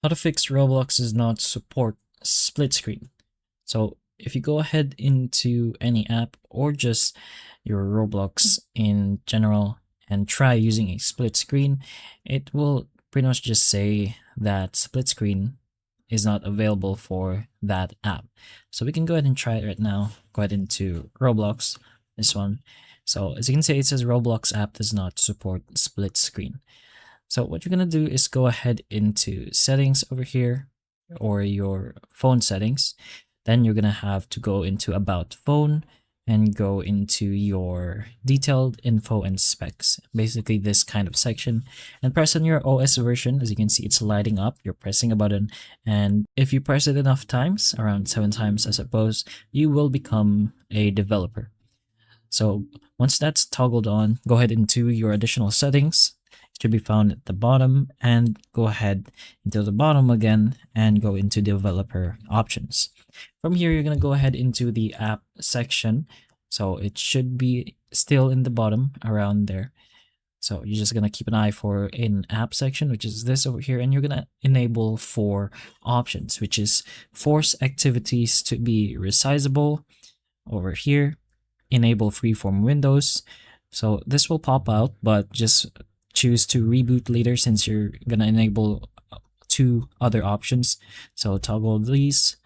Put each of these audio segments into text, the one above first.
How to fix Roblox does not support split screen. So if you go ahead into any app or just your Roblox in general and try using a split screen, it will pretty much just say that split screen is not available for that app. So we can go ahead and try it right now. Go ahead into Roblox, this one. So as you can see, it says Roblox app does not support split screen. So what you're going to do is go ahead into settings over here or your phone settings. Then you're going to have to go into about phone and go into your detailed info and specs, basically this kind of section, and press on your OS version. As you can see, it's lighting up. You're pressing a button, and if you press it enough times, around 7 times I suppose, you will become a developer. So once that's toggled on, go ahead into your additional settings. It should be found at the bottom, and go ahead into the bottom again and go into developer options. From here, you're going to go ahead into the app section. So it should be still in the bottom around there. So you're just going to keep an eye for an app section, which is this over here, and you're going to enable 4 options, which is force activities to be resizable over here, enable freeform windows. So this will pop out, but just choose to reboot later since you're gonna enable 2 other options. So toggle these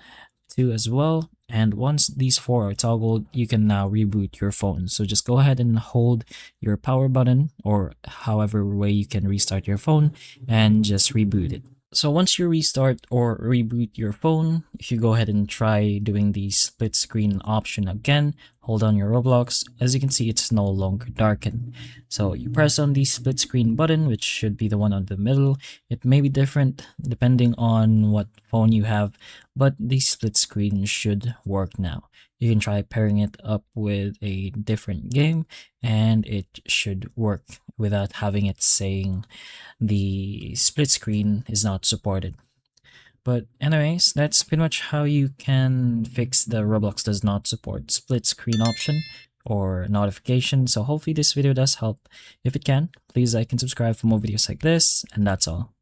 2 as well. And once these 4 are toggled, you can now reboot your phone. So just go ahead and hold your power button or however way you can restart your phone and just reboot it. So once you restart or reboot your phone, if you go ahead and try doing the split screen option again, hold on your Roblox, as you can see it's no longer darkened. So you press on the split screen button, which should be the one on the middle. It may be different depending on what phone you have, but the split screen should work now. You can try pairing it up with a different game and it should work without having it saying the split screen is not supported. But anyways, that's pretty much how you can fix the Roblox does not support split screen option or notification. So hopefully this video does help. If it can, please like and subscribe for more videos like this, and that's all.